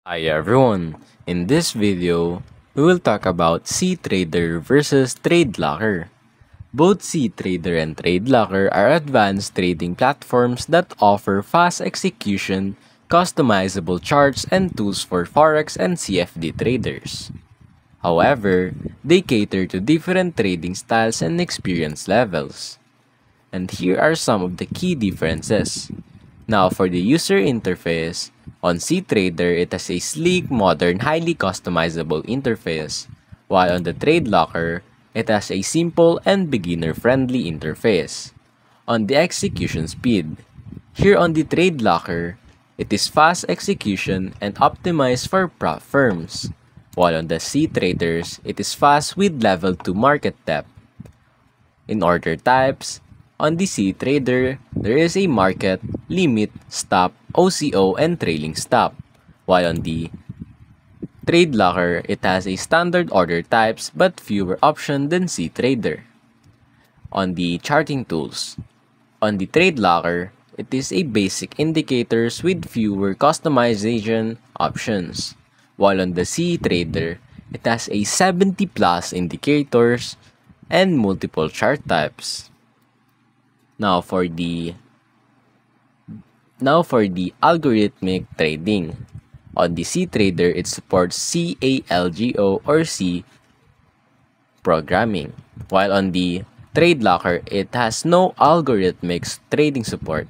Hi everyone! In this video, we will talk about cTrader versus TradeLocker. Both cTrader and TradeLocker are advanced trading platforms that offer fast execution, customizable charts, and tools for Forex and CFD traders. However, they cater to different trading styles and experience levels. And here are some of the key differences. Now for the user interface, on cTrader it has a sleek, modern, highly customizable interface, while on the TradeLocker, it has a simple and beginner-friendly interface. On the execution speed, here on the TradeLocker, it is fast execution and optimized for prop firms, while on the cTraders, it is fast with level 2 market depth. In order types, on the cTrader, there is a market, limit, stop, OCO, and trailing stop. While on the TradeLocker, it has a standard order types but fewer options than cTrader. On the charting tools, on the TradeLocker, it is a basic indicators with fewer customization options. While on the cTrader, it has a 70 plus indicators and multiple chart types. Now for the algorithmic trading. On the cTrader, it supports CALGO or C programming, while on the TradeLocker, it has no algorithmic trading support.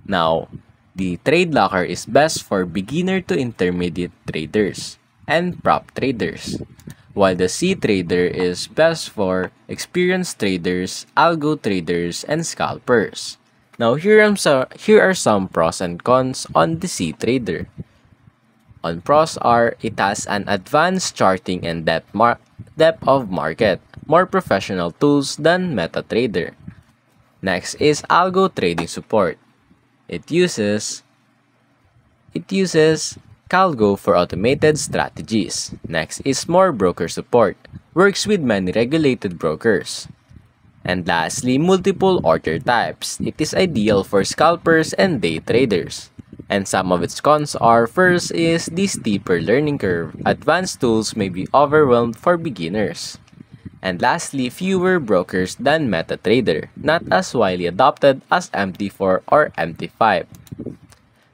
Now, the TradeLocker is best for beginner to intermediate traders and prop traders, while the cTrader is best for experienced traders, algo traders, and scalpers. Now, here are some pros and cons on the cTrader. On pros are, it has an advanced charting and depth of market, more professional tools than MetaTrader. Next is algo trading support. It uses Calgo for automated strategies. Next is more broker support. Works with many regulated brokers. And lastly, multiple order types. It is ideal for scalpers and day traders. And some of its cons are, first is the steeper learning curve. Advanced tools may be overwhelmed for beginners. And lastly, fewer brokers than MetaTrader, not as widely adopted as MT4 or MT5.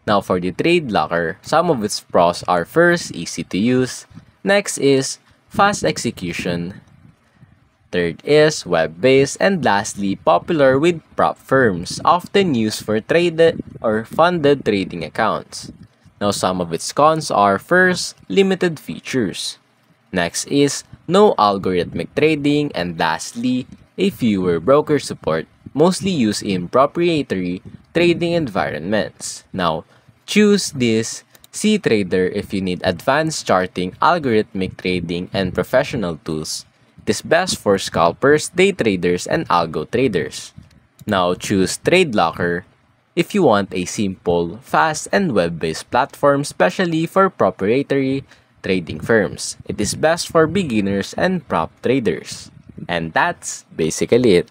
Now for the TradeLocker, some of its pros are, first, easy to use. Next is fast execution. Third is web-based, and lastly, popular with prop firms, often used for traded or funded trading accounts. Now some of its cons are, first, limited features. Next is no algorithmic trading, and lastly, a fewer broker support, mostly used in proprietary trading environments. Now, choose this cTrader if you need advanced charting, algorithmic trading, and professional tools. It is best for scalpers, day traders, and algo traders. Now, choose TradeLocker if you want a simple, fast, and web-based platform, especially for proprietary trading firms. It is best for beginners and prop traders. And that's basically it.